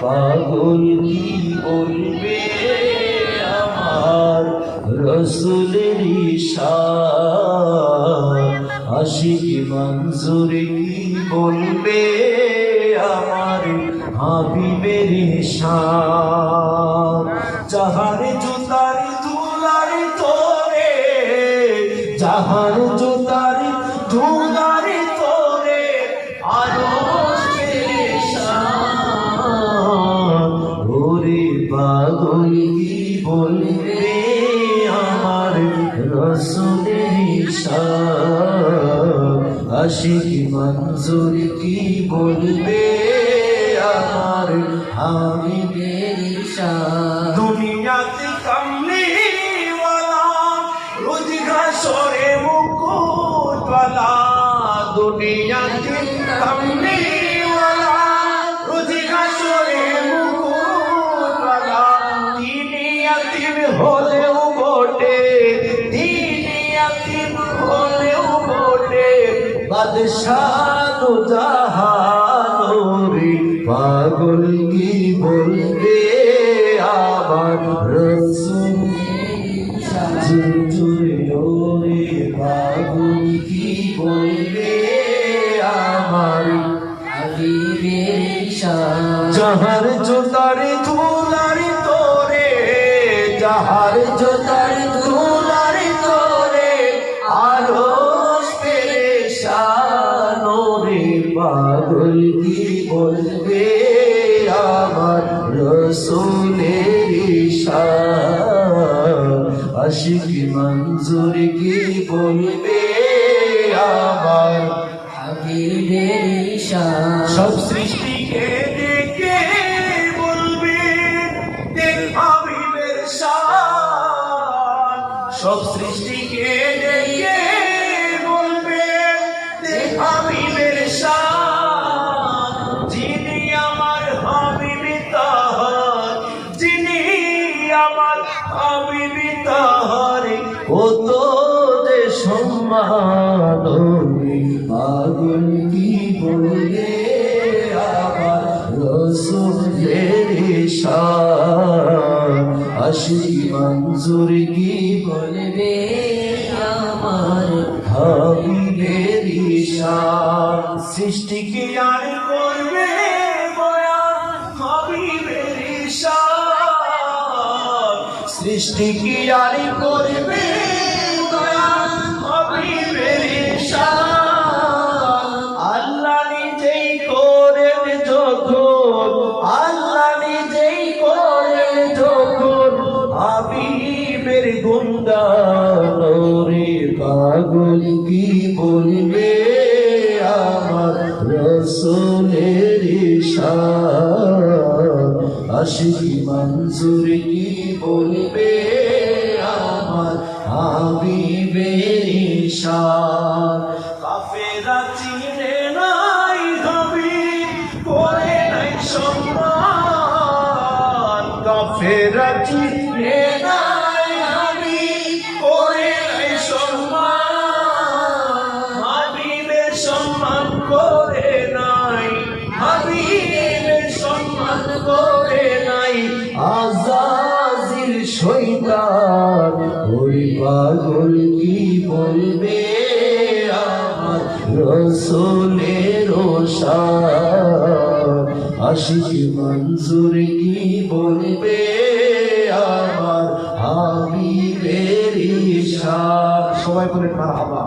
পাগল কি বলবে আমার রসুলের শান, আশিক মঞ্জুর কি বলবে আমার হাবিবের শান। জাহান জুতার দুলার তোরে, জাহান জুতার দুলার তোরে আরো ওরে পাগল কি বলবে আমার রসুলের শান, আশিক মঞ্জুর কি বলবে আমার হাবিবের শান। দুনিয়াতে কামলিওয়ালা রোজ ঘাসরে মুকুটওয়ালা, দুনিয়াতে কামলিওয়ালা রোজ ঘাসরে মুকুটওয়ালা, তিনি ইয়াতীম হলেও বটে, তিনি ইয়াতীম হলেও বটে বাদশাহ জাহানোরে। পাগল কি বলবে আমার রসুলের শান, পাগল কি বলবে আমার হাবিবের শান। যাহার জোতার ধুলার তোরে, যাহার জোতার ধুলার তোরে আরো পেরেশান রে। পাগল কি বলবে আমার রসুলের শান, আশিক মঞ্জুর কি বলবে আমার হাবিবের শান। সব সৃষ্টিকে ডেকে বলবে দেখ হাবিবের শান, সব সৃষ্টিকে ডেকে বলবে দেখ হাবিবের শান। যিনি আমার হাবিবি তাহার, যিনি আমার হাবিবি তাহার কত যে সম্মান। পাগল কি বলবে আমার রসুলের শান, আশিক মঞ্জুর কি বলবে আমার হাবিবের শান। সৃষ্টি কি আর করবে বয়ান হাবিবের শান, সৃষ্টি কি আর করবে বয়ান হাবিবের শান। আল্লাহ নিজেই করেন যখন, আল্লাহ নিজেই করেন যখন হাবিবের গুণগান রে। পাগল কি বলবে আমার রসুলের শান, আশিক মঞ্জুর কি বলবে আমার হাবিবের শান। কাফেরা চিনে নাই হাবিব করে নাই সম্মান, কাফেরা চিনে নাই হাবিব করে নাই সম্মান। হাবিবের সম্মান করে নাই, হাবিবের সম্মান করে নাই আজাজিল শয়তান। ওই পাগল কি বলবে আমার রসুলের শান, আশিক মঞ্জুর কি বলবে আমার হাবিবের শান। সবাই বলেন মারহাবা।